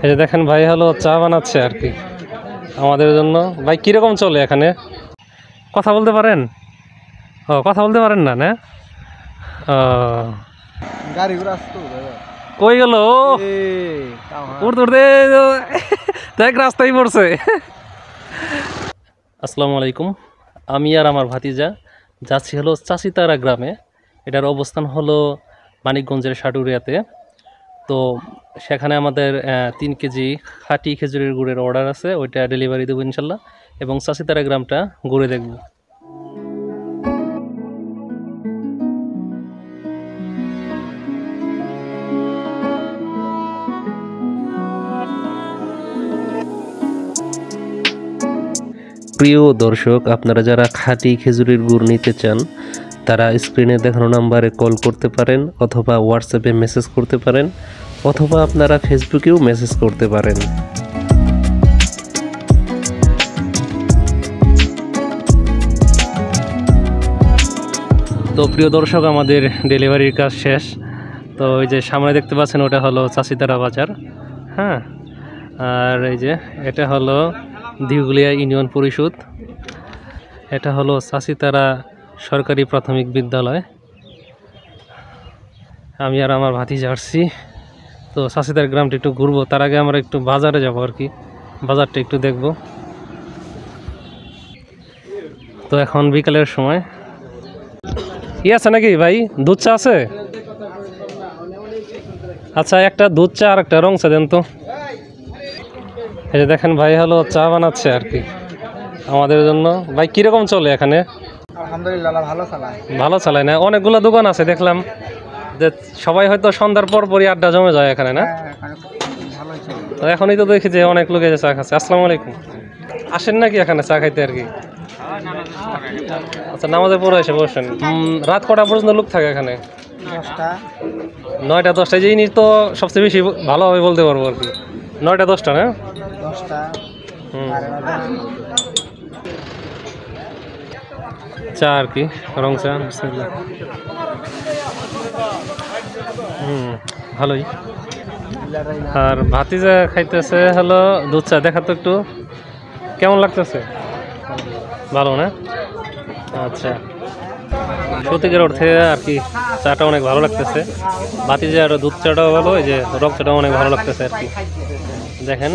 এই যে দেখেন ভাই হলো চা বানাচ্ছে আর কি আমাদের জন্য। ভাই কিরকম চলে এখানে? কথা বলতে পারেন? ও কথা বলতে পারেন না না? কই গেল উড়তে উড়তে দেখ রাস্তায় পড়ছে। আসসালামু আলাইকুম, আমি আর আমার ভাতিজা যাচ্ছি হলো চাচিতারা গ্রামে। এটার অবস্থান হলো মানিকগঞ্জের সাটুরিয়াতে। তো সেখানে আমাদের 3 কেজি খাঁটি খেজুরের গুড়ের অর্ডার আছে, ওইটা ডেলিভারি দেবো ইনশাল্লাহ, এবং চাচিতারা গ্রামটা ঘুরে দেখব। প্রিয় দর্শক, আপনারা যারা খাঁটি খেজুরের গুড় নিতে চান তারা স্ক্রিনে দেখানো নাম্বারে কল করতে পারেন, অথবা হোয়াটসঅ্যাপে মেসেজ করতে পারেন, অথবা আপনারা ফেসবুকেও মেসেজ করতে পারেন। তো প্রিয় দর্শক, আমাদের ডেলিভারির কাজ শেষ। তো এই যে সামনে দেখতে পাচ্ছেন ওটা হলো চাচিতারা বাজার, হ্যাঁ। আর এই যে এটা হলো দিঘুলিয়া ইউনিয়ন পরিষদ, এটা হলো চাচিতারা সরকারি প্রাথমিক বিদ্যালয়। আমি আর আমার ভাতিজা আসছি। তো চাচিতার গ্রামটা একটু ঘুরবো, তার আগে আমরা একটু বাজারে যাবো আর কি, বাজারটা একটু দেখবো। তো এখন বিকালের সময়। আছে নাকি ভাই? দুধ চা আছে? আচ্ছা, একটা দুধ চা আর একটা রং চা দেন তো। এই যে দেখেন ভাই হলো চা বানাচ্ছে আর কি আমাদের জন্য। ভাই কিরকম চলে এখানে? আলহামদুলিল্লাহ ভালো চালায় না? অনেকগুলো দোকান আছে দেখলাম, যে সবাই হয়তো সন্ধ্যার পর পরই আড্ডা জমে যায় এখানে, না? তো এখনই তো দেখি যে অনেক লোক এসে চা খাচ্ছে। আসসালামু আলাইকুম, আসেন নাকি এখানে চা খাইতে আর কি? আচ্ছা, নামাজের পরে এসে বসেন। রাত কটা পর্যন্ত লোক থাকে এখানে? 9টা 10টা। যে জিনিস তো সবচেয়ে বেশি ভালোভাবে বলতে পারবো আর কি, 9টা 10টা না? চা আর কি, রং চা। ভালোই। আর ভাতিজা খাইতেছে হলো দুধ চা। দেখা তো একটু কেমন লাগতেছে? ভালো না? আচ্ছা, সত্যিকার অর্থে আর কি চাটা অনেক ভালো লাগতেছে। ভাতিজা আর দুধ চাটাও ভালো, এই যে রং চাটাও অনেক ভালো লাগতেছে আর কি। দেখেন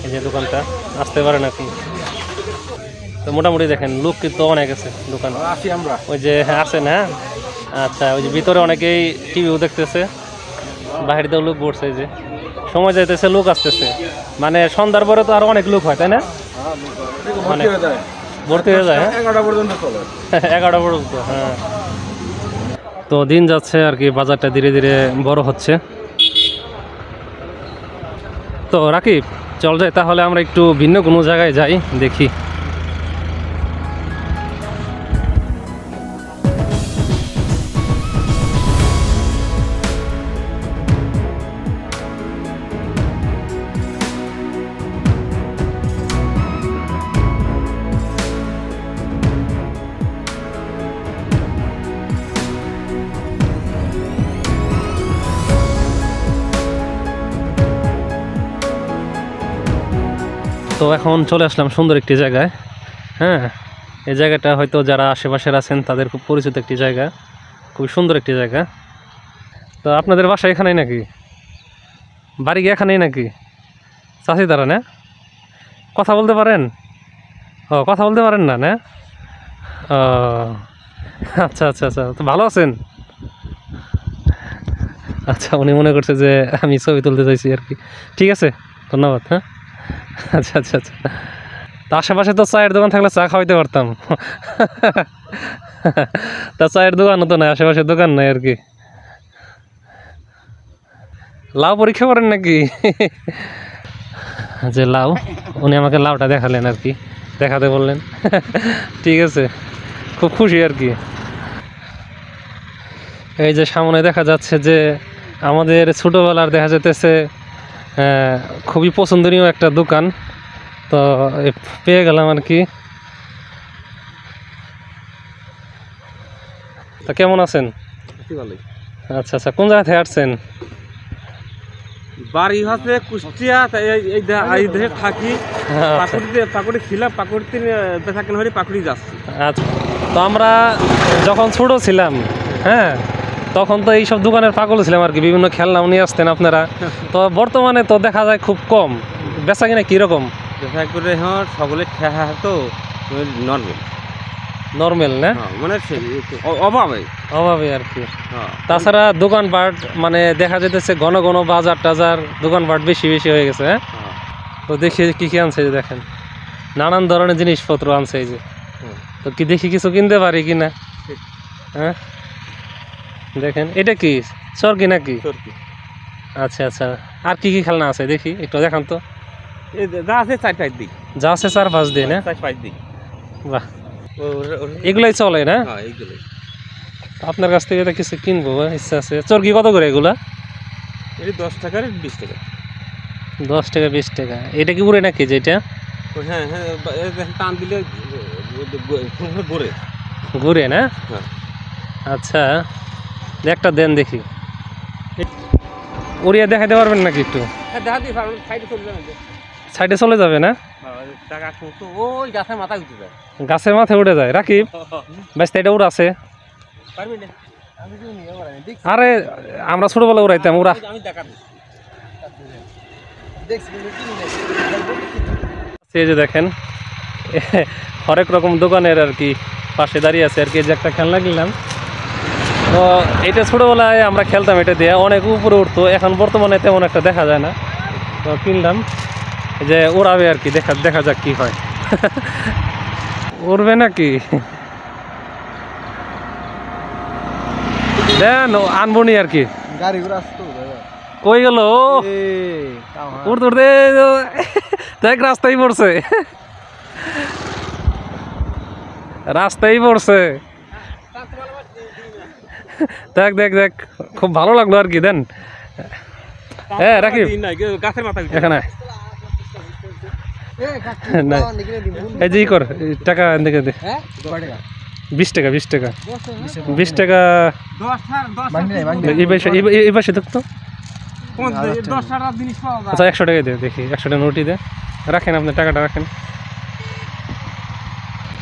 এই যে দোকানটা, আসতে পারে নাকি? তো মোটামুটি দেখেন লোক কিন্তু অনেক আছে দোকান। ওই যে আছে না? আচ্ছা, ওই যে ভিতরে অনেকেই টিভিও দেখতেছে, বাহিরেও লোক বসছে। যে সময় যাইতেছে লোক আসতেছে, মানে সন্ধ্যার পরে তো আরো অনেক লোক হয়, তাই না? মানে ভর্তি হয়ে যায়। 11টা পর্যন্ত। হ্যাঁ। তো দিন যাচ্ছে আর কি, বাজারটা ধীরে ধীরে বড় হচ্ছে। তো রাকিব, চল যাই তাহলে আমরা একটু ভিন্ন কোনো জায়গায় যাই, দেখি। তো এখন চলে আসলাম সুন্দর একটি জায়গায়, হ্যাঁ। এই জায়গাটা হয়তো যারা আশেপাশের আছেন তাদের খুব পরিচিত একটি জায়গা, খুবই সুন্দর একটি জায়গা। তো আপনাদের বাসা এখানেই নাকি? বাড়ি কি এখানেই নাকি? চাচিতারা না? কথা বলতে পারেন? ও কথা বলতে পারেন না না? ও আচ্ছা আচ্ছা আচ্ছা, তো ভালো আছেন? আচ্ছা, উনি মনে করছে যে আমি ছবি তুলতে চাইছি আর কি। ঠিক আছে, ধন্যবাদ। হ্যাঁ, আচ্ছা আচ্ছা আচ্ছা। তা আশেপাশে তো চায়ের দোকান থাকলে চা খাওয়াইতে পারতাম। তা চায়ের দোকানও তো নাই, আশেপাশে দোকান নাই আর কি। লাউ পরীক্ষা করেন নাকি? যে লাউ, উনি আমাকে লাউটা দেখালেন আর কি, দেখাতে বললেন। ঠিক আছে, খুব খুশি আর কি। এই যে সামনে দেখা যাচ্ছে যে আমাদের ছোটোবেলার দেখা যেতেছে খুবই পছন্দনীয় একটা দোকান, তো পেয়ে গেলাম আর কি। তা কেমন আছেন? ভালোই। আচ্ছা আচ্ছা, কোন জায়গা থেকে আসছেন? বাড়ি হচ্ছে কুষ্টিয়া, তাই এই দেশে থাকি। পাকুড়ি ছিলাম, পাকুড়িতে বেচা কেনা হলে পাকুড়ি যাচ্ছি। আচ্ছা, তো আমরা যখন ছোট ছিলাম, হ্যাঁ, তখন তো এইসব দোকানের পাগল ছিলাম আর কি, বিভিন্ন খেলনাও নিয়ে আসতেন আপনারা। তো বর্তমানে তো দেখা যায় খুব কম, বেচা কিনা কীরকম? বেচা করে হ্যাঁ সকলে ঠেহা তো নর্মাল নর্মাল না, মানে অভাবে অভাবে আর কি। হ্যাঁ। তাছাড়া দোকানপাট মানে দেখা যেতেছে ঘন ঘন বাজার টাজার দোকানপাট বেশি বেশি হয়ে গেছে। হ্যাঁ, তো দেখি কি কি আনছে, যে দেখেন নানান ধরনের জিনিসপত্র আনছে এই যে। তো কি দেখি কিছু কিনতে পারি কিনা? হ্যাঁ, দেখেন এটা কি চরকি নাকি? আচ্ছা আচ্ছা, আর কি কি খেলনা আছে দেখি একটু দেখান তো। যা আছে 4-5 দিক, যা আছে 4-5 দিন। হ্যাঁ, 4-5 দিক। বাহ, এগুলাই চলে না? হ্যাঁ, এইগুলোই। আপনার কাছ থেকে কিছু কিনবো ইচ্ছা আছে। চরকি কত করে এগুলা? এটা 10 টাকার 20 টাকা। 10 টাকা 20 টাকা। এটা কি উড়ে নাকি যেটা? হ্যাঁ হ্যাঁ, টান দিলে ঘুরে ঘুরে না? হ্যাঁ। আচ্ছা, একটা দেন দেখি, উড়িয়ে দেখাতে পারবেন নাকি একটু? দেখা দিই সাইডে চলে যাবে, সাইডে চলে যাবে না? টাকা তো ওই গাছের মাথায় উঠে যায়। গাছের মাথায় উঠে যায়। রাকিব বেশ, এটা উড় আছে। পারবি না? আরে আমরা ছোটবেলা উড়াইতাম, উড়া। আমি দেখা দিই। এই যে দেখেন হরেক রকম দোকানের আর কি পাশে দাঁড়িয়ে আছে আর কি, যে একটা খেলনা কিনলাম। তো এটা ছোটোবেলায় আমরা খেলতাম, এটা দিয়ে অনেক উপরে উঠতো, এখন বর্তমানে তেমন একটা দেখা যায় না। তো কিনলাম যে উড়াবে আর কি, দেখা যাক কি হয়। উড়বে নাকি দেন, আনবনি আর কি। কই গেল উড়তে উড়তে, দেখ রাস্তায় পড়ছে, রাস্তায় পড়ছে। দেখ দেখ দেখ, খুব ভালো লাগলো আর কি। দেন, হ্যাঁ রাকিব গাছের মাথায় এখানে এই যে ই কর, টাকা দেখে দে। 20 টাকা 20 টাকা 20 টাকা। এই পাশে দেখতো। আচ্ছা 100 টাকা দে, দেখি 100 টাকা নোটই দে। রাখেন, আপনার টাকাটা রাখেন।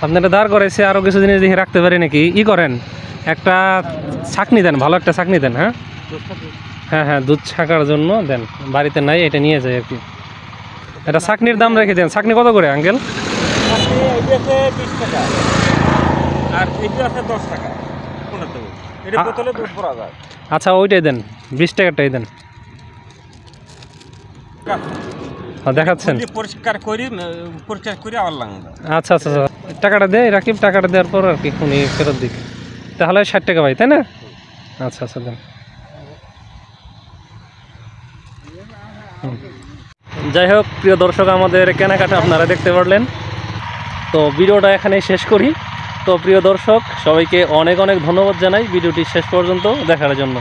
আপনারা দাঁড় করেছে, আরও কিছু জিনিস দেখে রাখতে পারি নাকি? ই করেন, একটা ছাকনি দেন, ভালো একটা ছাকনি দেন। হ্যাঁ হ্যাঁ হ্যাঁ, দুধ ছাকার জন্য দেন, বাড়িতে নাই, এটা নিয়ে যায় আর কি। এটা ছাকনির দাম রেখে দেন। ছাকনি কত করে আঙ্কেল? 20 টাকা আর এটা আছে 10 টাকা। কোনটা দেব? এটা বোতলে দুধ ভরা যায়। আচ্ছা ওইটাই দেন, 20 টাকাটাই দেন। দেখাচ্ছেন পরিষ্কার করি আবার লাগবে। আচ্ছা আচ্ছা, টাকাটা দে রাকিব, টাকাটা দেওয়ার পর আর কি উনি ফেরত দিক। তাহলে 60 টাকা ভাই, তাই না? আচ্ছা আচ্ছা দেন। যাই হোক, প্রিয় দর্শক, আমাদের কেনাকাটা আপনারা দেখতে পারলেন। তো ভিডিওটা এখানেই শেষ করি। তো প্রিয় দর্শক, সবাইকে অনেক অনেক ধন্যবাদ জানাই ভিডিওটি শেষ পর্যন্ত দেখার জন্য।